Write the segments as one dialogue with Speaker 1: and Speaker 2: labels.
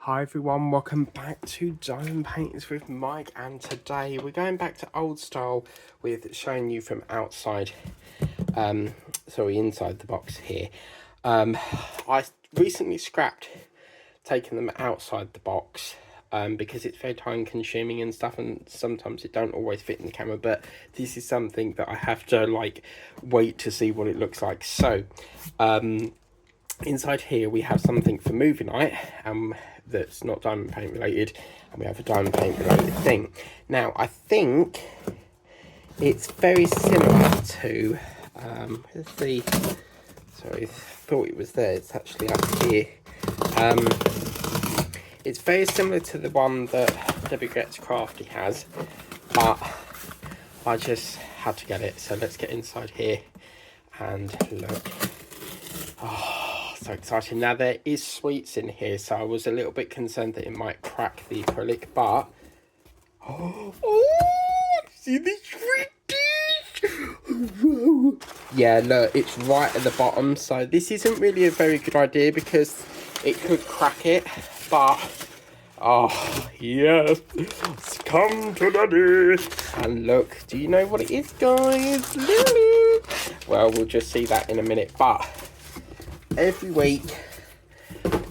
Speaker 1: Hi everyone, welcome back to Diamond Paintings with Mike, and today we're going back to old style with showing you from outside, inside the box here. I recently scrapped taking them outside the box because it's very time consuming and stuff, and sometimes it don't always fit in the camera, but this is something that I have to wait to see what it looks like. So inside here we have something for movie night that's not diamond paint related, and we have a diamond paint related thing. Now I think it's very similar to where's the, sorry, I thought it was there, it's actually up here. It's very similar to the one that Debbie Gets Crafty has, but I just had to get it. So let's get inside here and look. Oh, so exciting. Now there is sweets in here, so I was a little bit concerned that it might crack the acrylic, but see the sweeties. Whoa. Yeah, look, it's right at the bottom, so this isn't really a very good idea because it could crack it, but oh yes, come to daddy. And look, do you know what it is, guys? Well, we'll just see that in a minute. But every week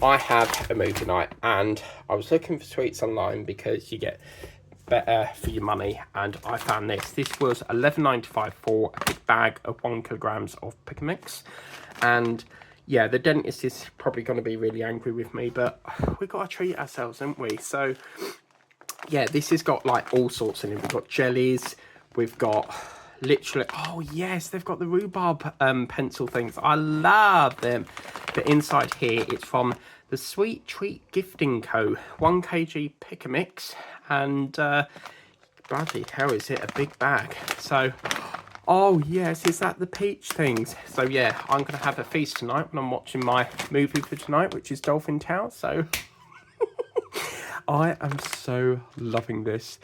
Speaker 1: I have a movie night, and I was looking for sweets online because you get better for your money, and I found this. This was $11.95 for a big bag of 1 kilogram of pick and mix. And yeah, the dentist is probably going to be really angry with me, but we've got to treat ourselves, haven't we? So yeah, this has got like all sorts in it. We've got jellies, we've got literally, oh yes, they've got the rhubarb pencil things. I love them. But inside here, it's from the Sweet Treat Gifting Co. 1 kg pick a mix, and bloody hell, is it a big bag. So oh yes, is that the peach things? So yeah, I'm gonna have a feast tonight when I'm watching my movie for tonight, which is Dolphin Tower. So I am so loving this.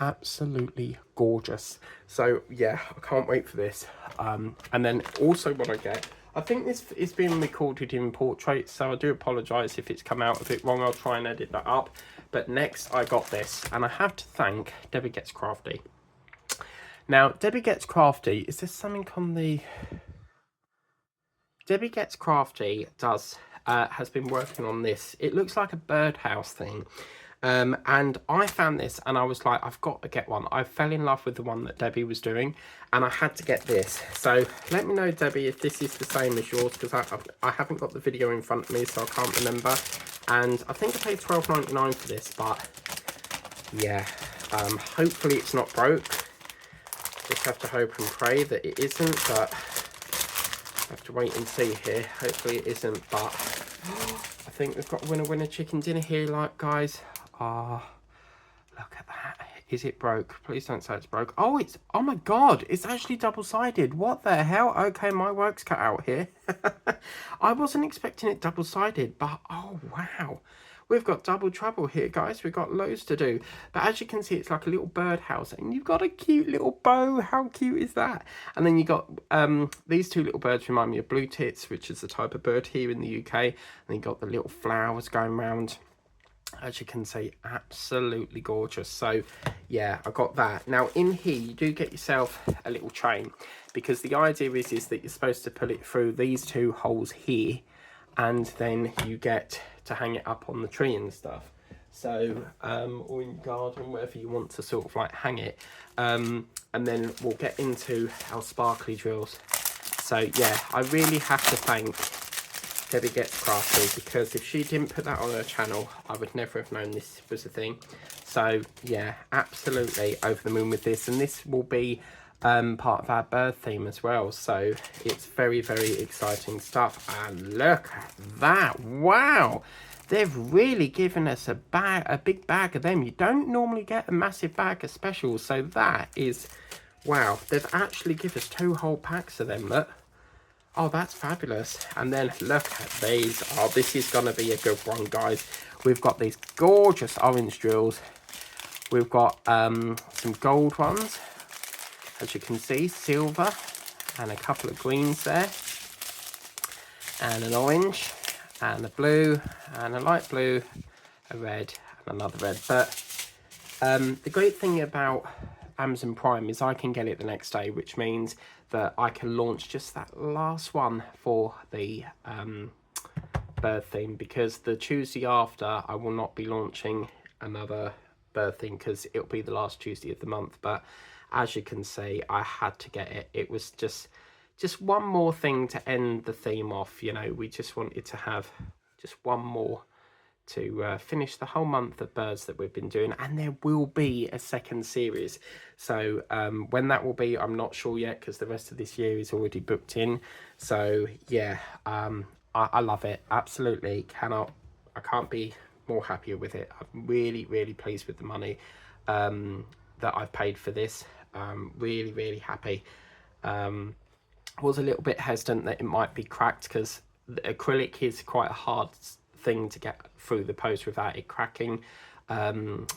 Speaker 1: Absolutely gorgeous. So yeah, I can't wait for this. And then also what I get, I think this is being recorded in portrait, so I do apologise if it's come out a bit wrong. I'll try and edit that up. But next I got this, and I have to thank Debbie Gets Crafty. Now, Debbie Gets Crafty, is there something on the... Debbie Gets Crafty has been working on this. It looks like a birdhouse thing. And I found this and I was like, I've got to get one. I fell in love with the one that Debbie was doing, and I had to get this. So let me know, Debbie, if this is the same as yours, because I haven't got the video in front of me, so I can't remember. And I think I paid $12.99 for this, but yeah, hopefully it's not broke. Just have to hope and pray that it isn't, but I have to wait and see here. Hopefully it isn't, but I think we've got winner chicken dinner here, like, guys. Ah, look at that. Is it broke? Please don't say it's broke. Oh, oh my god, it's actually double-sided. What the hell? Okay, my work's cut out here. I wasn't expecting it double-sided, but oh wow. We've got double trouble here, guys. We've got loads to do. But as you can see, it's like a little birdhouse, and you've got a cute little bow. How cute is that? And then you got these two little birds remind me of blue tits, which is the type of bird here in the UK. And then you got the little flowers going around. As you can see, absolutely gorgeous. So yeah, I got that. Now in here you do get yourself a little train, because the idea is that you're supposed to put it through these two holes here, and then you get to hang it up on the tree and stuff. So or in your garden, wherever you want to sort of like hang it. And then we'll get into our sparkly drills. So yeah, I really have to thank Debbie Gets Crafty, because if she didn't put that on her channel, I would never have known this was a thing. So yeah, absolutely over the moon with this, and this will be part of our bird theme as well. So it's very, very exciting stuff. And look at that! Wow, they've really given us a big bag of them. You don't normally get a massive bag of specials, so that is wow. They've actually given us 2 whole packs of them. Look. Oh, that's fabulous. And then look at these. Oh, this is going to be a good one, guys. We've got these gorgeous orange drills. We've got some gold ones, as you can see, silver, and a couple of greens there, and an orange, and a blue, and a light blue, a red and another red. But the great thing about Amazon Prime is I can get it the next day, which means that I can launch just that last one for the bird theme, because the Tuesday after I will not be launching another bird theme because it'll be the last Tuesday of the month. But as you can see, I had to get it. It was just one more thing to end the theme off. You know, we just wanted to have just one more to finish the whole month of birds that we've been doing, and there will be a second series. So when that will be, I'm not sure yet, because the rest of this year is already booked in. So yeah, I love it, absolutely. I can't be more happier with it. I'm really pleased with the money that I've paid for this. Really happy. Was a little bit hesitant that it might be cracked, because the acrylic is quite a hard thing to get through the post without it cracking.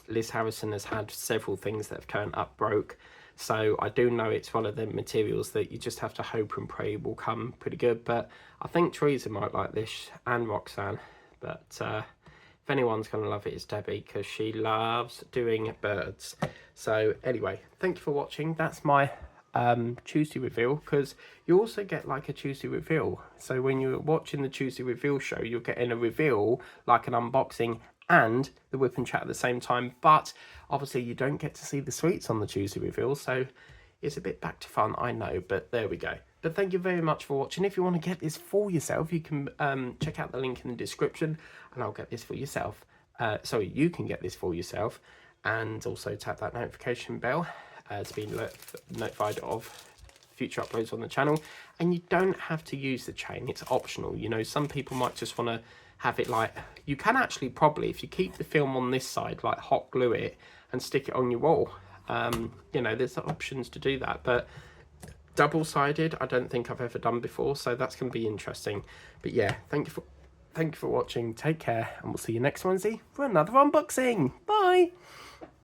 Speaker 1: Liz Harrison has had several things that have turned up broke, so I do know it's one of the materials that you just have to hope and pray will come pretty good. But I think Teresa might like this, and Roxanne. But if anyone's going to love it, it's Debbie, because she loves doing birds. So anyway, thank you for watching. That's my Tuesday reveal, because you also get like a Tuesday reveal. So when you're watching the Tuesday reveal show, you're getting a reveal, like an unboxing and the whip and chat at the same time. But obviously you don't get to see the sweets on the Tuesday reveal, so it's a bit back to fun, I know, but there we go. But thank you very much for watching. If you want to get this for yourself, you can check out the link in the description, and I'll get this for yourself. Sorry, you can get this for yourself, and also tap that notification bell to be notified of future uploads on the channel. And you don't have to use the chain, it's optional. You know, some people might just want to have it like, you can actually probably, if you keep the film on this side, like hot glue it and stick it on your wall. You know, there's options to do that, but double-sided I don't think I've ever done before, so that's going to be interesting. But yeah, thank you for watching, take care, and we'll see you next Wednesday for another unboxing. Bye.